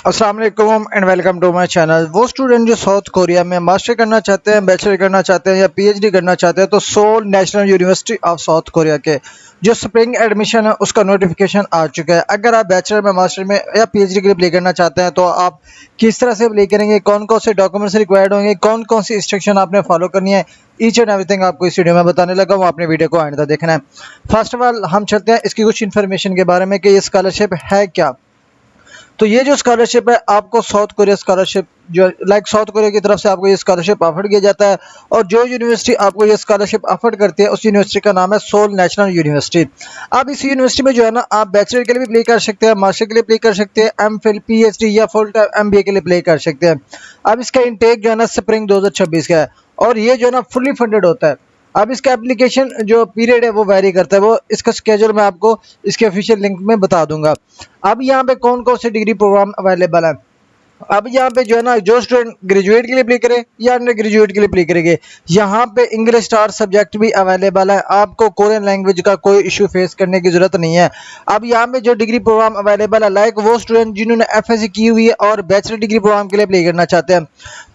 अस्सलाम वालेकुम and welcome to my channel. वो स्टूडेंट जो साउथ कोरिया में मास्टर करना चाहते हैं, बैचलर करना चाहते हैं या पीएचडी करना चाहते हैं तो Seoul National University of South Korea के जो स्प्रिंग एडमिशन है उसका नोटिफिकेशन आ चुका है। अगर आप बैचलर में, मास्टर में या पीएचडी के लिए अप्लाई करना चाहते हैं तो आप किस तरह से अप्लाई करेंगे, कौन कौन से डॉक्यूमेंट्स रिक्वायर्ड होंगे, कौन कौन सी इंस्ट्रक्शन आपने फॉलो करनी है, ईच एंड एवरीथिंग आपको इस वीडियो में बताने लगा हूँ। आपने वीडियो को एंड तक देखना है। फर्स्ट ऑफ ऑल हम चलते हैं इसकी कुछ इन्फॉर्मेशन के बारे में कि ये स्कॉलरशिप है क्या। तो ये जो स्कॉलरशिप है आपको साउथ कोरिया स्कॉलरशिप जो साउथ कोरिया की तरफ से आपको ये स्कॉलरशिप ऑफर किया जाता है और जो यूनिवर्सिटी आपको ये स्कॉलरशिप ऑफर करती है उस यूनिवर्सिटी का नाम है सोल नेशनल यूनिवर्सिटी। अब इस यूनिवर्सिटी में जो है ना आप बैचलर के लिए भी अप्लाई कर सकते हैं, मास्टर के लिए अप्लाई कर सकते हैं, एमफिल, पीएचडी या फुल टाइम एमबीए के लिए अप्लाई कर सकते हैं। अब इसका इंटेक जो है ना स्प्रिंग 2026 का है और ये जो है ना फुल्ली फंडेड होता है। अब इसका एप्लीकेशन जो पीरियड है वो वैरी करता है, वो इसका स्केड्यूल मैं आपको इसके ऑफिशियल लिंक में बता दूंगा। अब यहाँ पे कौन कौन से डिग्री प्रोग्राम अवेलेबल है। अब यहाँ पे जो है ना जो स्टूडेंट ग्रेजुएट के लिए अप्लाई करे या अंडर ग्रेजुएट के लिए अप्लाई करेंगे, यहाँ पे इंग्लिश स्टार सब्जेक्ट भी अवेलेबल है। आपको कोरियन लैंग्वेज का कोई इशू फेस करने की जरूरत नहीं है। अब यहाँ पे जो डिग्री प्रोग्राम अवेलेबल है वो स्टूडेंट जिन्होंने एफएससी की हुई है और बैचलर डिग्री प्रोग्राम के लिए अप्लाई करना चाहते हैं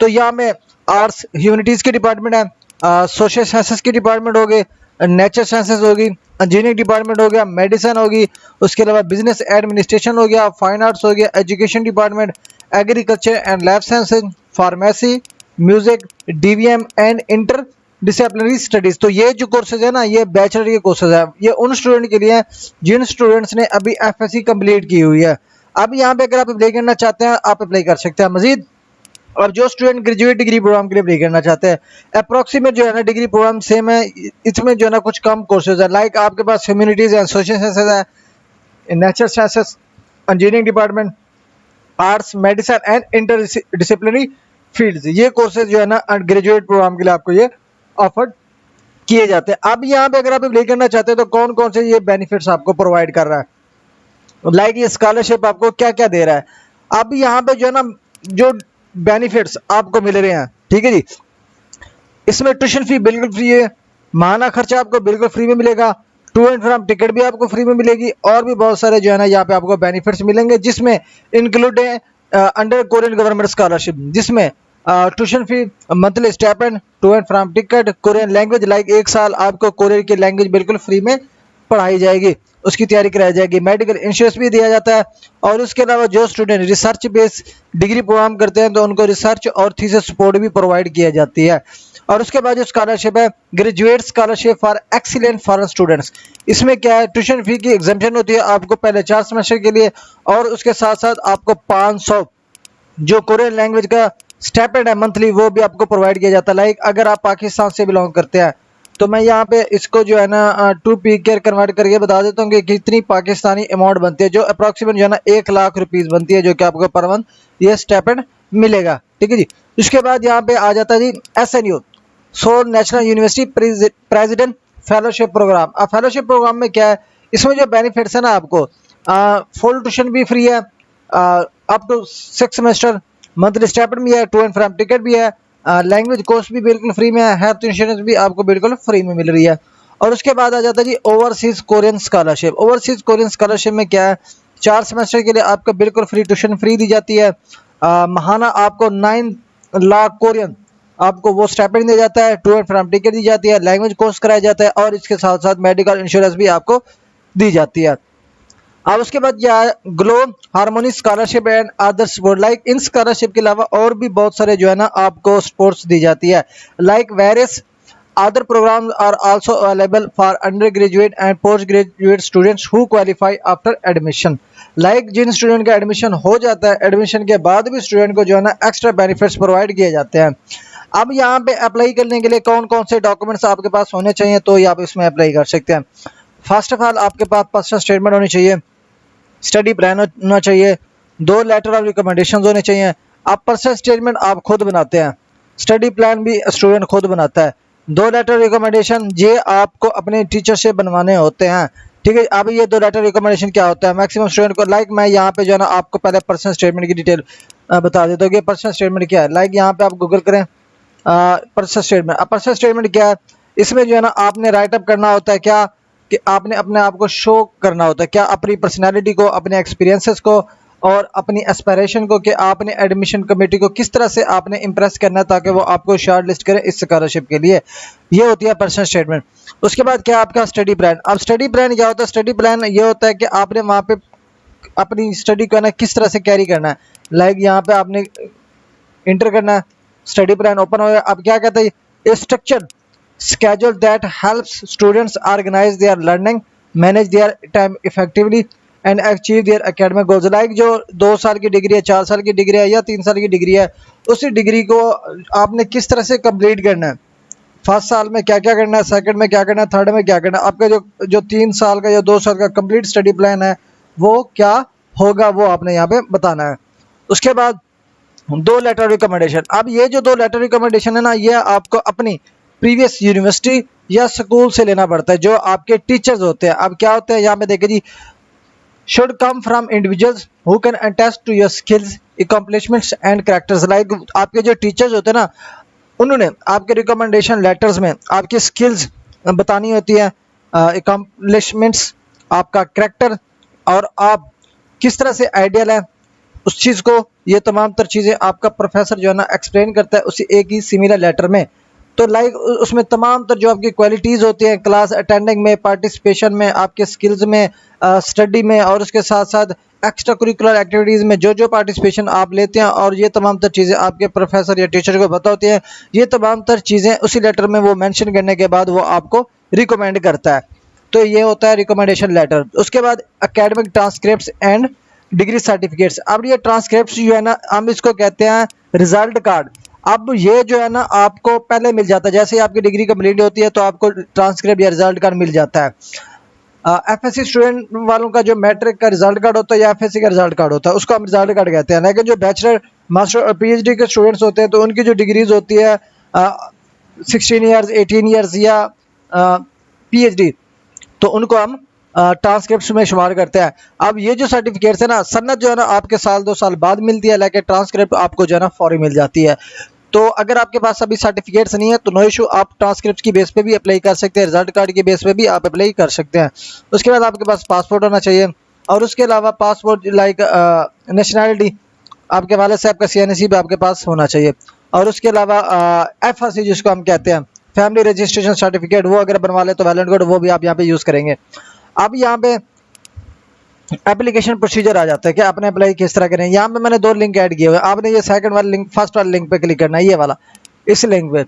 तो यहाँ में आर्ट्स ह्यूमैनिटीज के डिपार्टमेंट है, सोशल साइंसेस की डिपार्टमेंट हो गई, नेचर साइंसेस होगी, इंजीनियरिंग डिपार्टमेंट हो गया, मेडिसिन होगी, उसके अलावा बिजनेस एडमिनिस्ट्रेशन हो गया, फाइन आर्ट्स हो गया, education department, agriculture and life sciences, pharmacy, music, DVM and inter disciplinary studies. तो ये जो कोर्सेज है ना ये बैचलर के कोर्सेज है, ये उन स्टूडेंट के लिए है जिन स्टूडेंट्स ने अभी एफएससी कंप्लीट की हुई है। अब यहाँ पे अगर आप अप्लाई करना चाहते हैं आप अप्लाई कर सकते हैं। मजीद और जो स्टूडेंट ग्रेजुएट डिग्री प्रोग्राम के लिए अप्लाई करना चाहते हैं, अप्रोक्सीमेट जो है ना डिग्री प्रोग्राम सेम है, इसमें जो है ना कुछ कम कोर्सेज है। आपके पास ह्यूमैनिटीज एंड सोशल साइंसेज है, nature sciences, engineering department, arts, medicine and inter disciplinary fields, ये कोर्सेज जो है ना ग्रेजुएट प्रोग्राम के लिए आपको ये ऑफर किए जाते हैं। अब यहाँ पे अगर आप अप्लाई करना चाहते हैं तो कौन कौन से ये बेनिफिट्स आपको प्रोवाइड कर रहा है, ये स्कॉलरशिप आपको क्या क्या दे रहा है। अब यहाँ पे जो है ना जो बेनिफिट्स आपको मिल रहे हैं, ठीक है जी, इसमें ट्यूशन फी बिल्कुल फ्री है, माहाना खर्चा आपको बिल्कुल फ्री में मिलेगा, टू एंड फ्रॉम टिकट भी आपको फ्री में मिलेगी और भी बहुत सारे जो है ना यहाँ पे आपको बेनिफिट्स मिलेंगे जिसमें इंक्लूड है अंडर कोरियन गवर्नमेंट स्कॉलरशिप, जिसमें tuition fee, monthly stipend, to and from ticket, Korean language एक साल आपको कोरियन की लैंग्वेज बिल्कुल फ्री में पढ़ाई जाएगी, उसकी तैयारी कराई जाएगी, मेडिकल इंश्योरेंस भी दिया जाता है। और उसके अलावा जो student research based degree program करते हैं तो उनको रिसर्च और थीसिस सपोर्ट भी प्रोवाइड किया जाती है। और उसके बाद जो स्कॉलरशिप है graduate scholarship for excellent foreign students, इसमें क्या है ट्यूशन फी की एग्जाम्पशन होती है आपको पहले 4 सेमेस्टर के लिए और उसके साथ साथ आपको 500 जो कोरियन लैंग्वेज का स्टाइपेंड है मंथली वो भी आपको प्रोवाइड किया जाता है। अगर आप पाकिस्तान से बिलोंग करते हैं तो मैं यहाँ पे इसको जो है ना टू पी के कन्वर्ट करके बता देता हूँ कि कितनी पाकिस्तानी अमाउंट बनती है, जो अप्रॉक्सीमेट जो है ना 1 लाख रुपीस बनती है जो कि आपको पर मंथ ये स्टाइपेंड मिलेगा, ठीक है जी। उसके बाद यहाँ पे आ जाता है जी SNU, Seoul National University president fellowship program. अब फेलोशिप प्रोग्राम में क्या है, इसमें जो बेनिफिट्स है ना आपको फुल ट्यूशन भी फ्री है, up to 6 semester, monthly stipend भी है, टू एंड फ्रॉम टिकट भी है, लैंग्वेज कोर्स भी बिल्कुल फ्री में है, हेल्थ इंश्योरेंस भी आपको बिल्कुल फ्री में मिल रही है। और उसके बाद आ जाता है जी overseas Korean scholarship. Overseas Korean scholarship में क्या है 4 सेमेस्टर के लिए आपको बिल्कुल फ्री ट्यूशन फ्री दी जाती है, महाना आपको 9 लाख कोरियन आपको वो स्टाइपेंड दिया जाता है, टू एंड फ्रॉम टिकट दी जाती है, लैंग्वेज कोर्स कराया जाता है और इसके साथ साथ मेडिकल इंश्योरेंस भी आपको दी जाती है। अब उसके बाद यह glow harmony scholarship and other sport, in scholarship के अलावा और भी बहुत सारे जो है ना आपको स्पोर्ट्स दी जाती है। Various other programs are also available for undergraduate and postgraduate students who qualify after admission. जिन स्टूडेंट का एडमिशन हो जाता है एडमिशन के बाद भी स्टूडेंट को जो है ना एक्स्ट्रा बेनिफिट्स प्रोवाइड किए जाते हैं। अब यहाँ पे अप्लाई करने के लिए कौन कौन से डॉक्यूमेंट्स आपके पास होने चाहिए तो आप इसमें अप्लाई कर सकते हैं। फर्स्ट ऑफ ऑल आपके पास पर्सनल स्टेटमेंट होनी चाहिए, स्टडी प्लान होना चाहिए, 2 लेटर ऑफ रिकमेंडेशन होने चाहिए। आप पर्सनल स्टेटमेंट आप खुद बनाते हैं, स्टडी प्लान भी स्टूडेंट खुद बनाता है, 2 लेटर रिकमेंडेशन ये आपको अपने टीचर से बनवाने होते हैं, ठीक है। अब ये 2 लेटर रिकमेंडेशन क्या होता है मैक्सिमम स्टूडेंट को, मैं यहाँ पे जो है ना आपको पहले पर्सनल स्टेटमेंट की डिटेल बता देता हूँ कि पर्सनल स्टेटमेंट क्या है। यहाँ पे आप गूगल करें पर्सनल स्टेटमेंट। अब पर्सनल स्टेटमेंट क्या है, इसमें जो है ना आपने राइटअप करना होता है क्या कि आपने अपने आप को शो करना होता है, क्या अपनी पर्सनैलिटी को, अपने एक्सपीरियंसेस को, और अपनी एस्पायरेशन को कि आपने एडमिशन कमेटी को किस तरह से आपने इम्प्रेस करना है ताकि वो आपको शॉर्ट लिस्ट करें इस स्कॉलरशिप के लिए। ये होती है पर्सनल स्टेटमेंट। उसके बाद क्या आपका स्टडी प्लान। अब स्टडी प्लान क्या होता है? स्टडी प्लान ये होता है कि आपने वहाँ पे अपनी स्टडी को ना किस तरह से कैरी करना है। लाइक यहाँ पे आपने इंटर करना है, स्टडी प्लान ओपन हो गया। अब क्या कहते हैं? ए structure schedule that helps students organize their learning, manage their time effectively and achieve their academic goals। Like जो 2 साल की डिग्री है, 4 साल की डिग्री है या 3 साल की डिग्री है, उसी डिग्री को आपने किस तरह से कंप्लीट करना है। फर्स्ट साल में क्या क्या करना है, सेकंड में क्या करना है, थर्ड में क्या करना है। आपका जो जो 3 साल का या 2 साल का कंप्लीट स्टडी प्लान है वो क्या होगा, वो आपने यहाँ पे बताना है। उसके बाद 2 लेटर रिकमेंडेशन। अब ये जो 2 लेटर रिकमेंडेशन है ना, ये आपको अपनी प्रीवियस यूनिवर्सिटी या स्कूल से लेना पड़ता है, जो आपके टीचर्स होते हैं। अब क्या होते हैं यहाँ पे देखिए जी, should come from individuals who can attest to your skills, accomplishments and characters. Like आपके जो टीचर्स होते हैं ना, उन्होंने आपके रिकमेंडेशन लेटर्स में आपकी स्किल्स बतानी होती है, अकम्पलिशमेंट्स, आपका कैरेक्टर, और आप किस तरह से आइडियल है उस चीज़ को। ये तमाम तर चीज़ें आपका प्रोफेसर जो है ना एक्सप्लेन करता है उसी एक ही सिमिलर लेटर में। तो लाइक उसमें तमाम तर जो आपकी क्वालिटीज़ होती हैं, क्लास अटेंडिंग में, पार्टिसिपेशन में, आपके स्किल्स में, स्टडी में, और उसके साथ साथ एक्स्ट्रा करिकुलर एक्टिविटीज़ में जो जो पार्टिसिपेशन आप लेते हैं, और ये तमाम तर चीज़ें आपके प्रोफेसर या टीचर को पता होती हैं। ये तमाम तर चीज़ें उसी लेटर में वो मेंशन करने के बाद वो आपको रिकमेंड करता है। तो ये होता है रिकमेंडेशन लेटर। उसके बाद academic transcripts and degree certificates. अब ये ट्रांसक्रिप्ट्स जो है ना, हम इसको कहते हैं रिजल्ट कार्ड। अब ये जो है ना आपको पहले मिल जाता है, जैसे ही आपकी डिग्री कंप्लीट होती है तो आपको ट्रांसक्रिप्ट या रिजल्ट कार्ड मिल जाता है। एफएससी स्टूडेंट वालों का जो मैट्रिक का रिजल्ट कार्ड होता है या एफएससी का रिजल्ट कार्ड होता है उसको हम रिजल्ट कार्ड कहते हैं। लेकिन जो बैचलर, मास्टर और पीएचडी के स्टूडेंट्स होते हैं तो उनकी जो डिग्रीज होती है 16 ईयर्स, 18 ईयर्स या पीएचडी, तो उनको हम ट्रांसक्रिप्ट में शुमार करते हैं। अब ये जो सर्टिफिकेट्स है ना, सन्नत जो है ना आपके साल 2 साल बाद मिलती है, लेकिन ट्रांसक्रिप्ट आपको जो है ना फौरी मिल जाती है। तो अगर आपके पास अभी सर्टिफिकेट्स नहीं है तो नो इशू, आप ट्रांसक्रिप्ट की बेस पे भी अप्लाई कर सकते हैं, रिजल्ट कार्ड की बेस पे भी आप अप्लाई कर सकते हैं। उसके बाद आपके पास पासपोर्ट होना चाहिए, और उसके अलावा पासपोर्ट लाइक नेशनैलिटी, आपके वालिद साहब का सीएनसी भी आपके पास होना चाहिए। और उसके अलावा एफआरसी जिसको हम कहते हैं, फैमिली रजिस्ट्रेशन सर्टिफिकेट, वो अगर बनवा ले तो वैलिड कोड वो भी आप यहाँ पे यूज़ करेंगे। अब यहाँ पे एप्लीकेशन प्रोसीजर आ जाता है कि आपने अप्लाई किस तरह करें। यहाँ पे मैंने 2 लिंक ऐड किए हुए हैं, आपने ये सेकंड वाला लिंक, फर्स्ट वाले लिंक पे क्लिक करना है, ये वाला, इस लिंक पे।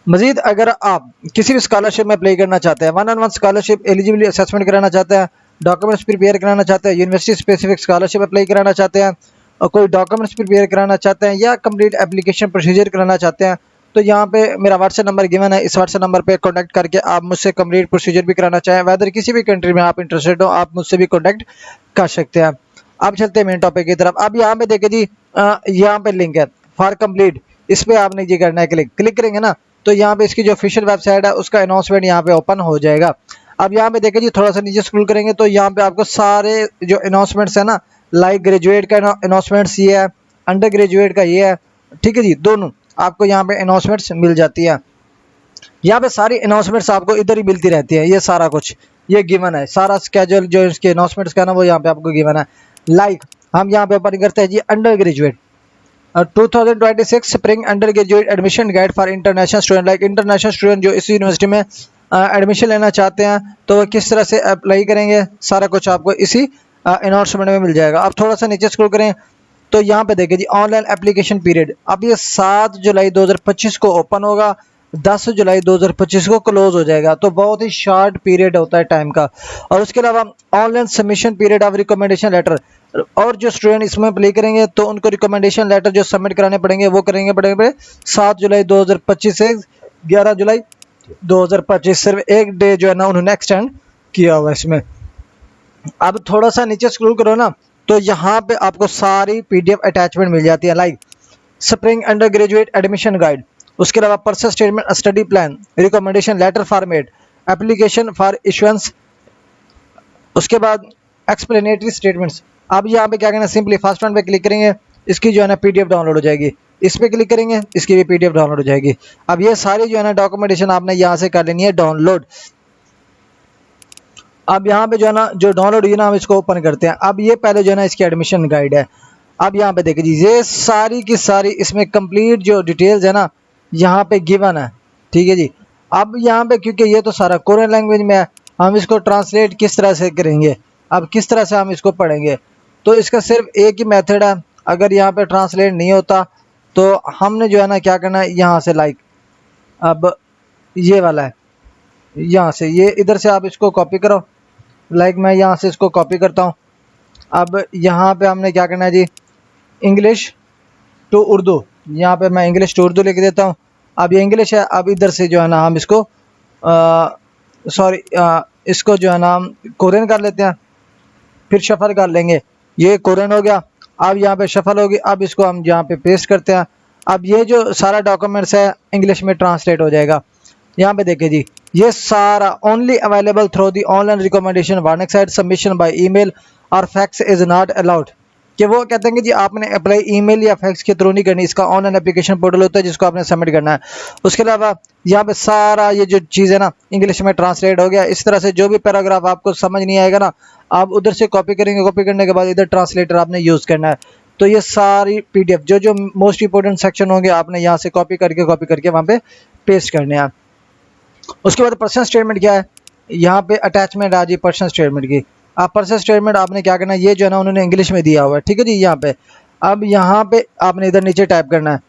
मजीद अगर आप किसी भी स्कॉलरशिप में अप्लाई करना चाहते हैं, 1-on-1 स्कॉलरशिप एलिजिबिलिटी असेसमेंट कराना चाहते हैं, डॉक्यूमेंट्स प्रिपेयर कराना चाहते हैं, यूनिवर्सिटी स्पेसिफिक स्कॉलरशिप अप्लाई कराना चाहते हैं, और कोई डॉक्यूमेंट्स प्रिपेयर कराना चाहते हैं, या कंप्लीट एप्लीकेशन प्रोसीजर कराना चाहते हैं, तो यहाँ पे मेरा व्हाट्सएप नंबर गिवन है, इस व्हाट्सएप नंबर पे कॉन्टैक्ट करके आप मुझसे कंप्लीट प्रोसीजर भी कराना चाहें, वेदर किसी भी कंट्री में आप इंटरेस्टेड हो, आप मुझसे भी कॉन्टैक्ट कर सकते हैं। अब चलते हैं मेन टॉपिक की तरफ। अब यहाँ पे देखिए जी, यहाँ पे लिंक है फॉर कंप्लीट, इस पे आपने ये करना है, क्लिक करेंगे ना तो यहाँ पे इसकी जो ऑफिशियल वेबसाइट है उसका अनाउंसमेंट यहाँ पे ओपन हो जाएगा। अब यहाँ पे देखिए जी, थोड़ा सा नीचे स्क्रॉल करेंगे तो यहाँ पे आपको सारे जो अनाउंसमेंट्स है ना, लाइक ग्रेजुएट का अनाउंसमेंट्स ये है, अंडर ग्रेजुएट का ये है, ठीक है जी, दोनों आपको यहाँ पे अनाउंसमेंट्स मिल जाती है। यहाँ पे सारी अनाउंसमेंट्स आपको इधर ही मिलती रहती है, ये सारा कुछ ये गिवन है, सारा स्केड्यूल जो इसके अनाउंसमेंट्स का ना वो यहाँ पे आपको गिवन है। लाइक हम यहाँ पे ओपन करते हैं जी undergraduate 2026 spring undergraduate admission guide for international student. Like international student जो इस यूनिवर्सिटी में एडमिशन लेना चाहते हैं तो वो किस तरह से अप्लाई करेंगे, सारा कुछ आपको इसी अनाउंसमेंट में मिल जाएगा। अब थोड़ा सा नीचे स्क्रॉल करें तो यहाँ पे देखिए जी ऑनलाइन एप्लीकेशन पीरियड। अब ये 7 जुलाई 2025 को ओपन होगा, 10 जुलाई 2025 को क्लोज हो जाएगा, तो बहुत ही शॉर्ट पीरियड होता है टाइम का। और उसके अलावा online submission period of recommendation letter, और जो स्टूडेंट इसमें अप्लाई करेंगे तो उनको रिकमेंडेशन लेटर जो सबमिट कराने पड़ेंगे वो करेंगे पड़ेंगे 7 जुलाई 2025 से 11 जुलाई 2025, सिर्फ एक डे जो है ना उन्होंने एक्सटेंड किया हुआ इसमें। अब थोड़ा सा नीचे स्क्रॉल करो ना तो यहाँ पे आपको सारी पीडीएफ अटैचमेंट मिल जाती है, like spring undergraduate admission guide, उसके अलावा personal statement, study plan, recommendation letter format, application for issuance, उसके बाद एक्सप्लेनेटरी स्टेटमेंट्स। अब यहाँ पे क्या करना है, सिंपली फर्स्ट वन पे क्लिक करेंगे, इसकी जो है ना पीडीएफ डाउनलोड हो जाएगी, इस पे क्लिक करेंगे इसकी भी पीडीएफ डाउनलोड हो जाएगी। अब ये सारी जो है ना डॉक्यूमेंटेशन आपने यहाँ से कर लेनी है डाउनलोड। अब यहाँ पे जो है ना जो डाउनलोड हुई ना, हम इसको ओपन करते हैं। अब ये पहले जो है ना इसकी एडमिशन गाइड है। अब यहाँ पे देखिए जी, ये सारी की सारी इसमें कंप्लीट जो डिटेल्स है ना यहाँ पे गिवन है, ठीक है जी। अब यहाँ पे क्योंकि ये तो सारा कोरियन लैंग्वेज में है, हम इसको ट्रांसलेट किस तरह से करेंगे, अब किस तरह से हम इसको पढ़ेंगे, तो इसका सिर्फ एक ही मेथड है। अगर यहाँ पे ट्रांसलेट नहीं होता तो हमने जो है ना क्या करना है, यहाँ से लाइक अब ये वाला है, यहाँ से ये इधर से आप इसको कॉपी करो। लाइक मैं यहाँ से इसको कॉपी करता हूँ। अब यहाँ पे हमने क्या करना है जी, इंग्लिश टू उर्दू, यहाँ पे मैं इंग्लिश टू उर्दू लिख देता हूँ। अब ये इंग्लिश है, अब इधर से जो है ना हम इसको सॉरी इसको जो है ना हम कोरियन कर लेते हैं, फिर शफल कर लेंगे। ये कोरियन हो गया। अब यहाँ पे शफल होगी, अब इसको हम यहाँ पे पेस्ट करते हैं। अब ये जो सारा डॉक्यूमेंट्स है इंग्लिश में ट्रांसलेट हो जाएगा। यहाँ पे देखिए जी, ये सारा only available through the online recommendation warning site, submission by email और फैक्स इज नॉट अलाउड। कि वो कहते हैं कि जी आपने अप्लाई ईमेल या फैक्स के थ्रू नहीं करनी, इसका ऑनलाइन एप्लीकेशन पोर्टल होता है जिसको आपने सबमिट करना है। उसके अलावा यहाँ पे सारा ये जो चीज़ है ना इंग्लिश में ट्रांसलेट हो गया। इस तरह से जो भी पैराग्राफ आपको समझ नहीं आएगा ना, आप उधर से कॉपी करेंगे, कॉपी करने के बाद इधर ट्रांसलेटर आपने यूज़ करना है। तो ये सारी पीडीएफ जो जो मोस्ट इंपॉर्टेंट सेक्शन होंगे आपने यहाँ से कॉपी करके वहाँ पे पेस्ट करने हैं। उसके बाद पर्सनल स्टेटमेंट क्या है, यहाँ पे अटैचमेंट आ जी पर्सनल स्टेटमेंट की। आप पर्सनल स्टेटमेंट आपने क्या करना है, ये जो है ना उन्होंने इंग्लिश में दिया हुआ है, ठीक है जी यहाँ पे। अब यहाँ पे आपने इधर नीचे टाइप करना है,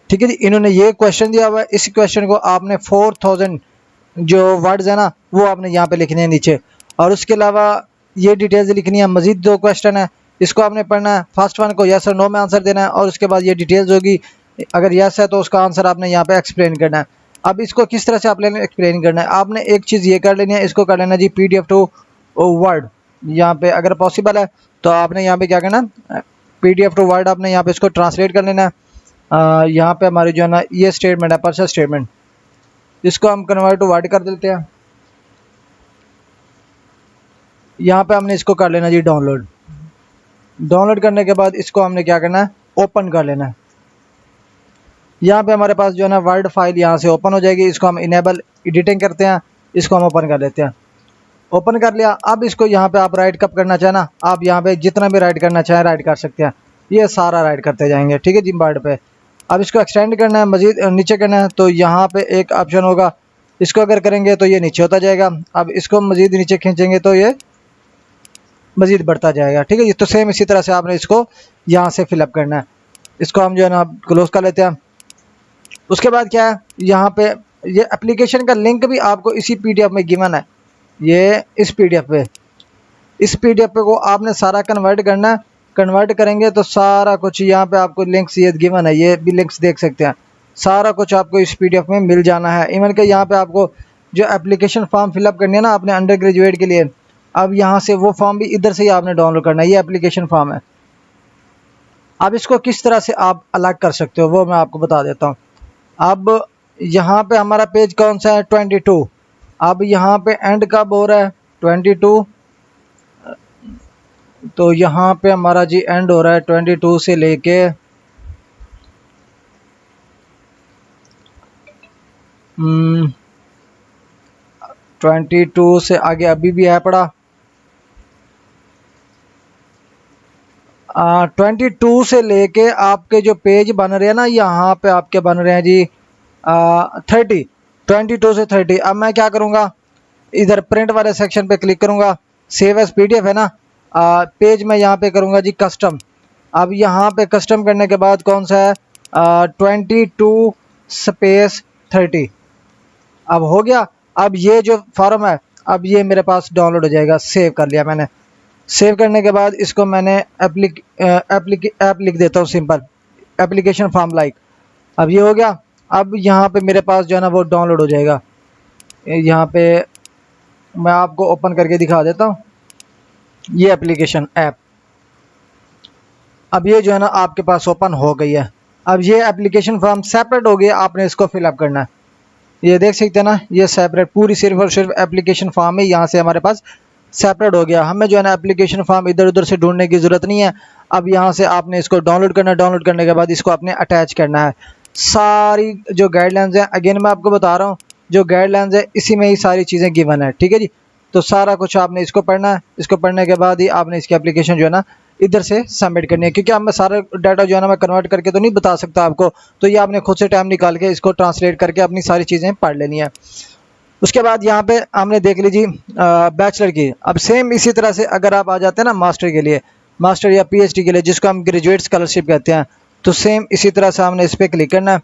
ठीक है जी। इन्होंने ये क्वेश्चन दिया हुआ है, इस क्वेश्चन को आपने 4000 जो वर्ड्स है ना वो आपने यहाँ पे लिखने हैं नीचे। और उसके अलावा ये डिटेल्स लिखनी है। मजीद 2 क्वेश्चन है, इसको आपने पढ़ना है। फर्स्ट वन को यस और नो में आंसर देना है, और उसके बाद ये डिटेल्स होगी, अगर यस है तो उसका आंसर आपने यहाँ पे एक्सप्लेन करना है। अब इसको किस तरह से आपने एक्सप्लेन करना है, आपने एक चीज़ ये कर लेनी है, इसको कर लेना जी PDF टू वर्ड। यहाँ पे अगर पॉसिबल है तो आपने यहाँ पे क्या करना है, PDF टू वर्ड आपने यहाँ पे इसको ट्रांसलेट कर लेना है। यहाँ पे हमारी जो है ना ये स्टेटमेंट है पर्सनल स्टेटमेंट, इसको हम कन्वर्ट टू वर्ड कर देते हैं। यहाँ पे हमने इसको कर लेना जी डाउनलोड। डाउनलोड करने के बाद इसको हमने क्या करना है, ओपन कर लेना है। यहाँ पे हमारे पास जो है ना वर्ड फाइल यहाँ से ओपन हो जाएगी। इसको हम इनेबल एडिटिंग करते हैं, इसको हम ओपन कर लेते हैं। ओपन कर लिया। अब इसको यहाँ पे आप राइट कब करना चाहें ना, आप यहाँ पे जितना भी राइट करना चाहें राइट कर सकते हैं। ये सारा राइट करते जाएंगे, ठीक है जी वर्ड पे। अब इसको एक्सटेंड करना है, मजीद नीचे करना है, तो यहाँ पे एक ऑप्शन होगा, इसको अगर करेंगे तो ये नीचे होता जाएगा। अब इसको मजीद नीचे खींचेंगे तो ये मजीद बढ़ता जाएगा, ठीक है जी। तो सेम इसी तरह से आपने इसको यहाँ से फिलअप करना है। इसको हम जो है ना क्लोज कर लेते हैं। उसके बाद क्या है, यहाँ पे ये एप्लीकेशन का लिंक भी आपको इसी PDF में गिवन है। ये इस PDF पे को आपने सारा कन्वर्ट करना है। कन्वर्ट करेंगे तो सारा कुछ यहाँ पे आपको लिंक्स ये गिवन है, ये भी लिंक्स देख सकते हैं। सारा कुछ आपको इस PDF में मिल जाना है। इवन के यहाँ पे आपको जो एप्लीकेशन फॉर्म फिलअप करनी है ना अपने अंडर ग्रेजुएट के लिए, अब यहाँ से वो फॉर्म भी इधर से ही आपने डाउनलोड करना है। ये एप्लीकेशन फॉर्म है। अब इसको किस तरह से आप अलग कर सकते हो वो मैं आपको बता देता हूँ। अब यहाँ पे हमारा पेज कौन सा है, 22। अब यहाँ पे एंड कब हो रहा है, 22। तो यहाँ पे हमारा जी एंड हो रहा है 22 से लेके 22 से आगे अभी भी है पड़ा। 22 से लेके आपके जो पेज बन रहे हैं ना यहाँ पे आपके बन रहे हैं जी 30, 22 से 30। अब मैं क्या करूँगा, इधर प्रिंट वाले सेक्शन पे क्लिक करूँगा, सेव एज PDF है ना, पेज में यहाँ पे करूँगा जी कस्टम। अब यहाँ पे कस्टम करने के बाद कौन सा है, 22 स्पेस 30। अब हो गया। अब ये जो फॉर्म है अब ये मेरे पास डाउनलोड हो जाएगा। सेव कर लिया मैंने। सेव करने के बाद इसको मैंने ऐप लिख देता हूँ, सिंपल एप्लीकेशन फॉर्म लाइक। अब ये हो गया। अब यहाँ पे मेरे पास जो है ना वो डाउनलोड हो जाएगा। यहाँ पे मैं आपको ओपन करके दिखा देता हूँ ये एप्लीकेशन ऐप। अब ये जो है ना आपके पास ओपन हो गई है। अब ये एप्लीकेशन फॉर्म सेपरेट हो गया, आपने इसको फिलअप करना है। ये देख सकते हैं ना, ये सेपरेट पूरी सिर्फ और सिर्फ एप्लीकेशन फॉर्म है, यहाँ से हमारे पास सेपरेट हो गया। हमें जो है ना एप्लीकेशन फॉर्म इधर उधर से ढूंढने की ज़रूरत नहीं है। अब यहाँ से आपने इसको डाउनलोड करना है। डाउनलोड करने के बाद इसको आपने अटैच करना है। सारी जो गाइडलाइंस हैं अगेन मैं आपको बता रहा हूँ, जो गाइडलाइंस है इसी में ही सारी चीज़ें गिवन है, ठीक है जी। तो सारा कुछ आपने इसको पढ़ना है। इसको पढ़ने के बाद ही आपने इसकी एप्लीकेशन जो है ना इधर से सबमिट करनी है, क्योंकि अब मैं सारा डाटा जो है ना मैं कन्वर्ट करके तो नहीं बता सकता आपको, तो ये आपने खुद से टाइम निकाल के इसको ट्रांसलेट करके अपनी सारी चीज़ें पढ़ लेनी है। उसके बाद यहाँ पे हमने देख लीजिए बैचलर की। अब सेम इसी तरह से अगर आप आ जाते हैं ना मास्टर के लिए, मास्टर या पीएचडी के लिए जिसको हम ग्रेजुएट स्कॉलरशिप कहते हैं, तो सेम इसी तरह से हमने इस पर क्लिक करना है।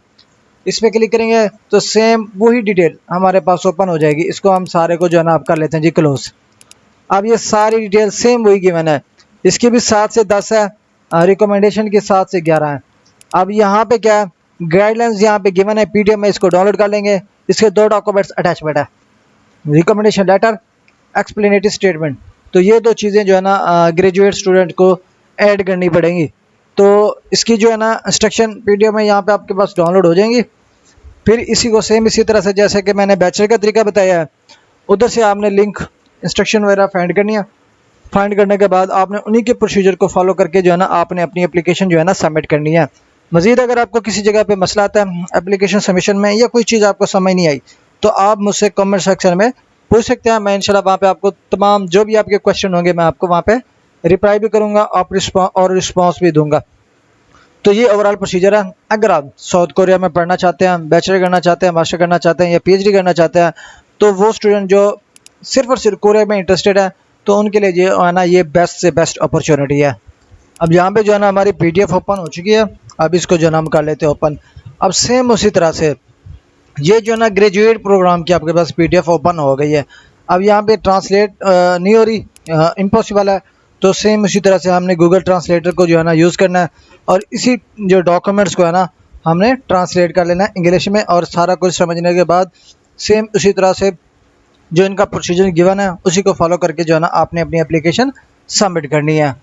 इस पर क्लिक करेंगे तो सेम वही डिटेल हमारे पास ओपन हो जाएगी। इसको हम सारे को जो है ना आप कर लेते हैं जी क्लोज। अब ये सारी डिटेल सेम वही गिवन है, इसकी भी 7 से 10 है, रिकमेंडेशन की 7 से 11 है। अब यहाँ पे क्या है, गाइडलाइंस यहाँ पे गिवन है पीडीएफ में, इसको डाउनलोड कर लेंगे। इसके 2 डॉक्यूमेंट्स अटैचमेंट है, रिकमेंडेशन लेटर, एक्सप्लेनेटरी स्टेटमेंट। तो ये 2 चीज़ें जो है ना ग्रेजुएट स्टूडेंट को ऐड करनी पड़ेंगी। तो इसकी जो है ना इंस्ट्रक्शन पीडीएफ में यहाँ पे आपके पास डाउनलोड हो जाएंगी। फिर इसी को सेम इसी तरह से जैसे कि मैंने बैचलर का तरीका बताया है, उधर से आपने लिंक इंस्ट्रक्शन वगैरह फाइंड करनी है। फाइंड करने के बाद आपने उन्हीं के प्रोसीजर को फॉलो करके जो है ना आपने अपनी एप्लीकेशन जो है ना सबमिट करनी है। मज़ीद अगर आपको किसी जगह पे मसला आता है एप्लीकेशन सबमिशन में या कोई चीज़ आपको समझ नहीं आई, तो आप मुझसे कमेंट सेक्शन में पूछ सकते हैं। मैं इंशाल्लाह वहाँ पे आपको तमाम जो भी आपके क्वेश्चन होंगे मैं आपको वहाँ पे रिप्लाई भी करूँगा और रिस्पॉन्स भी दूंगा। तो ये ओवरऑल प्रोसीजर है। अगर आप साउथ कोरिया में पढ़ना चाहते हैं, बैचलर करना चाहते हैं, मास्टर करना चाहते हैं या पीएचडी करना चाहते हैं, तो वो स्टूडेंट जो सिर्फ और सिर्फ कोरिया में इंटरेस्टेड है, तो उनके लिए जो है ना ये बेस्ट से बेस्ट अपॉर्चुनिटी है। अब यहाँ पे जो है ना हमारी पीडीएफ ओपन हो चुकी है। अब इसको जो है ना हम कर लेते हैं ओपन। अब सेम उसी तरह से ये जो है ना ग्रेजुएट प्रोग्राम की आपके पास पीडीएफ ओपन हो गई है। अब यहाँ पे ट्रांसलेट नहीं हो रही, इम्पॉसिबल है। तो सेम उसी तरह से हमने गूगल ट्रांसलेटर को जो है ना यूज़ करना है और इसी जो डॉक्यूमेंट्स को है ना हमने ट्रांसलेट कर लेना है इंग्लिश में। और सारा कुछ समझने के बाद सेम उसी तरह से जो इनका प्रोसीजर गिवन है उसी को फॉलो करके जो है ना आपने अपनी एप्लीकेशन सबमिट करनी है।